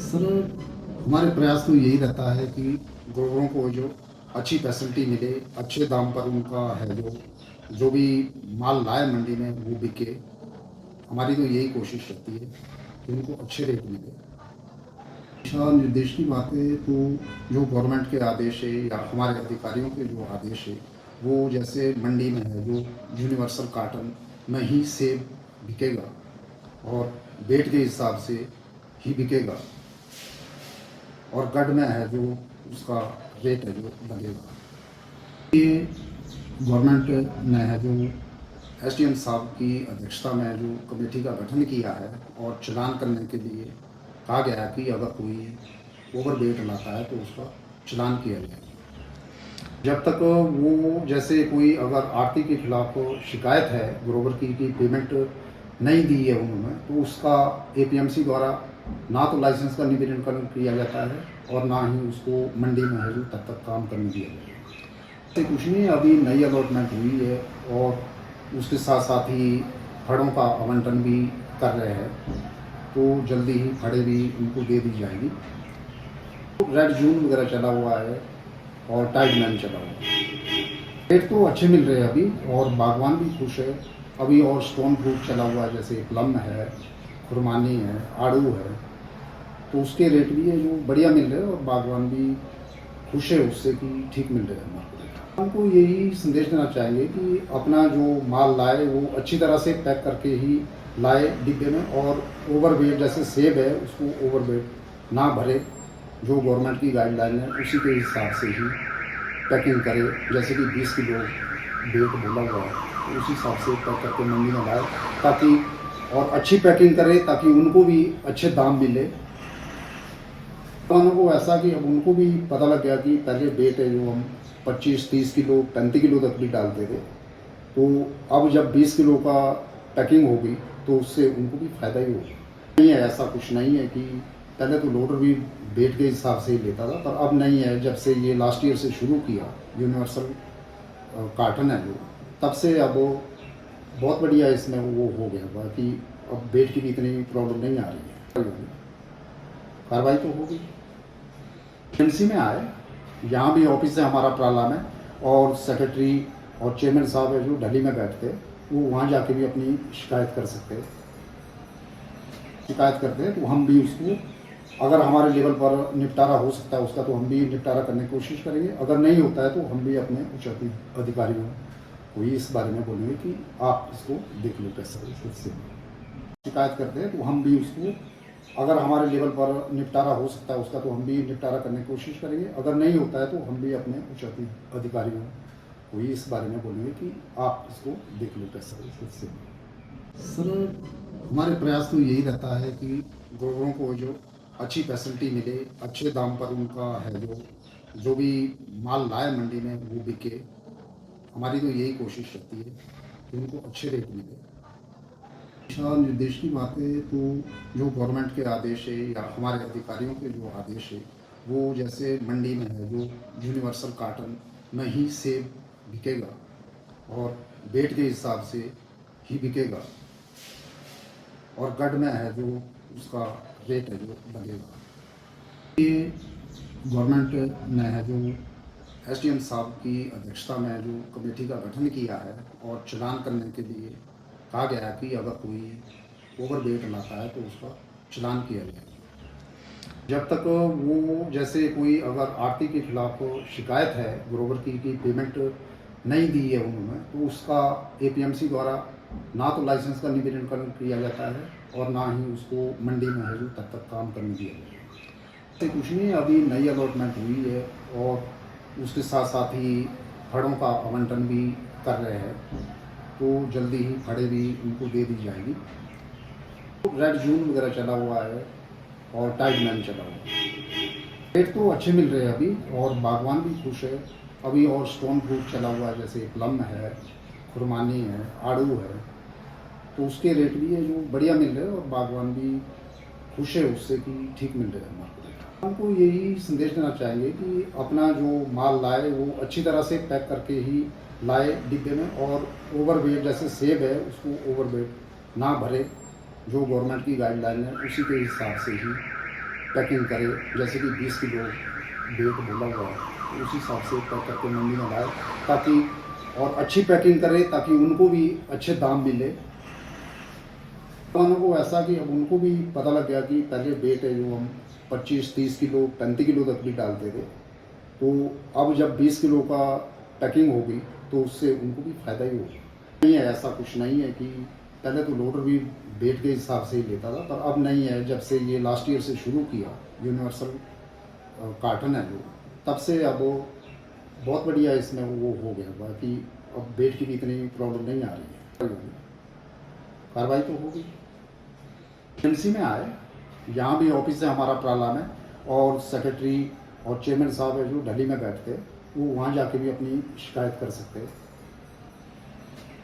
Sir, हमारे प्रयास तो यही रहता है कि ग्रोवरों को जो अच्छी फैसिलिटी मिले, अच्छे दाम पर उनका है जो भी माल लाए मंडी में वो बिके। हमारी तो यही कोशिश रहती है कि उनको अच्छे रेट मिले। दिशा निर्देश की बातें तो जो गवर्नमेंट के आदेश है या हमारे अधिकारियों के जो आदेश है, वो जैसे मंडी में है जो यूनिवर्सल कार्टन में ही सेब बिकेगा और वेट के हिसाब से ही बिकेगा और गढ़ में है जो उसका रेट है जो लगेगा। ये गवर्नमेंट ने है जो एसडीएम साहब की अध्यक्षता में जो कमेटी का गठन किया है और चलान करने के लिए कहा गया है कि अगर कोई ओवर वेट लाता है तो उसका चलान किया जाएगा। जब तक वो जैसे कोई अगर आरती के खिलाफ शिकायत है ग्रोवर की पेमेंट नहीं दी है उन्होंने, तो उसका एपीएमसी द्वारा ना तो लाइसेंस का निवीनीकरण किया जाता है और ना ही उसको मंडी में है जो तब तक काम करने दिया जाएगा। ऐसे कुछ नहीं है, अभी नई अलॉटमेंट हुई है और उसके साथ साथ ही फड़ों का आवंटन भी कर रहे हैं, तो जल्दी ही फड़े भी उनको दे दी जाएगी। रेड जून वगैरह चला हुआ है और टाइड मैन चला हुआ है। रेट तो अच्छे मिल रहे हैं अभी और बागवान भी खुश है। अभी और स्टोन फ्रूट चला हुआ है, जैसे प्लम है, खुरमानी है, आड़ू है, तो उसके रेट भी है जो बढ़िया मिल रहे हैं और बागवान भी खुश है उससे कि ठीक मिल रहे हैं हमारे। हमको यही संदेश देना चाहेंगे कि अपना जो माल लाए वो अच्छी तरह से पैक करके ही लाए डिब्बे में, और ओवरवेट जैसे सेब है उसको ओवरवेट ना भरे। जो गवर्नमेंट की गाइडलाइन है उसी के हिसाब से ही पैकिंग करे, जैसे कि 20 किलो वेट बोला हुआ है तो उसी हिसाब से पैक करके मंडी में लाए, ताकि और अच्छी पैकिंग करे ताकि उनको भी अच्छे दाम मिले। किसानों को ऐसा कि अब उनको भी पता लग गया कि पहले वेट है जो हम 25-30 किलो 35 किलो तक भी डालते थे, तो अब जब 20 किलो का पैकिंग होगी तो उससे उनको भी फ़ायदा ही होगा। नहीं है, ऐसा कुछ नहीं है कि पहले तो लोडर भी वेट के हिसाब से ही लेता था, पर अब नहीं है। जब से ये लास्ट ईयर से शुरू किया यूनिवर्सल कार्टन है जो, तब से अब बहुत बढ़िया इसमें वो हो गया हुआ कि अब वेट की भी इतनी प्रॉब्लम नहीं आ रही है। कार्रवाई तो होगी। एमसी में आए, यहाँ भी ऑफिस है हमारा प्राला में, और सेक्रेटरी और चेयरमैन साहब है जो दिल्ली में बैठते हैं, वो वहाँ जाके भी अपनी शिकायत कर सकते हैं। शिकायत करते हैं तो हम भी उसको, अगर हमारे लेवल पर निपटारा हो सकता है उसका, तो हम भी निपटारा करने की कोशिश करेंगे। अगर नहीं होता है तो हम भी अपने उच्च अधिकारियों को ही इस बारे में बोलेंगे कि आप इसको देख लो कैसे से। शिकायत करते हैं तो हम भी उसको, अगर हमारे लेवल पर निपटारा हो सकता है उसका, तो हम भी निपटारा करने की कोशिश करेंगे। अगर नहीं होता है तो हम भी अपने उच्च अधिकारियों को ही इस बारे में बोलेंगे कि आप इसको देख लो कैसे से। सर, हमारे प्रयास तो यही रहता है कि ग्रोवरों को जो अच्छी फैसिलिटी मिले, अच्छे दाम पर उनका है जो भी माल लाए मंडी में वो बिके। हमारी तो यही कोशिश रहती है कि उनको अच्छे रेट मिले। दिशा निर्देश की बातें तो जो गवर्नमेंट के आदेश है या हमारे अधिकारियों के जो आदेश है, वो जैसे मंडी में है जो यूनिवर्सल कार्टन में ही सेब बिकेगा और वेट के हिसाब से ही बिकेगा और गढ़ में है जो उसका रेट है जो लगेगा। ये गवर्नमेंट ने है जो एसडीएम साहब की अध्यक्षता में जो कमेटी का गठन किया है और चलान करने के लिए कहा गया है कि अगर कोई ओवर वेट लाता है तो उसका चलान किया जाएगा। जब तक वो जैसे कोई अगर आरती के खिलाफ शिकायत है ग्रोवर की पेमेंट नहीं दी है उन्होंने, तो उसका एपीएमसी द्वारा ना तो लाइसेंस का निवीनीकरण किया जाता है और ना ही उसको मंडी में है जो तब तक काम करने दिया जाएगा। ऐसे कुछ नहीं है, अभी नई अलॉटमेंट हुई है और उसके साथ साथ ही फड़ों का आवंटन भी कर रहे हैं, तो जल्दी ही फड़े भी उनको दे दी जाएगी। रेड जून वगैरह चला हुआ है और टाइड मैन चला हुआ है। रेट तो अच्छे मिल रहे हैं अभी और बागवान भी खुश है। अभी और स्टोन फ्रूट चला हुआ है, जैसे प्लम है, खुरमानी है, आड़ू है, तो उसके रेट भी है जो बढ़िया मिल रहे हैं और बागवान भी खुश है उससे कि ठीक मिल रहे हैं हमारे। हमको यही संदेश देना चाहेंगे कि अपना जो माल लाए वो अच्छी तरह से पैक करके ही लाए डिब्बे में, और ओवरवेट जैसे सेब है उसको ओवरवेट ना भरे। जो गवर्नमेंट की गाइडलाइन है उसी के हिसाब से ही पैकिंग करे, जैसे कि 20 किलो वेट बोला हुआ है तो उस हिसाब से पैक करके मंडी में लाए, ताकि और अच्छी पैकिंग करे ताकि उनको भी अच्छे दाम मिले। किसानों को ऐसा कि अब उनको भी पता लग गया कि पहले वेट है जो हम 25-30 किलो 35 किलो तक भी डालते थे, तो अब जब 20 किलो का पैकिंग होगी तो उससे उनको भी फ़ायदा ही होगा। नहीं है, ऐसा कुछ नहीं है कि पहले तो लोडर भी वेट के हिसाब से ही लेता था, पर अब नहीं है। जब से ये लास्ट ईयर से शुरू किया यूनिवर्सल कार्टन है जो, तब से अब वो बहुत बढ़िया इसमें वो हो गया हुआ कि अब वेट की भी इतनी प्रॉब्लम नहीं आ रही है। कार्रवाई तो होगी। एमसी में आए, यहाँ भी ऑफिस है हमारा प्राला में, और सेक्रेटरी और चेयरमैन साहब है जो दिल्ली में बैठते हैं, वो वहाँ जाके भी अपनी शिकायत कर सकते हैं।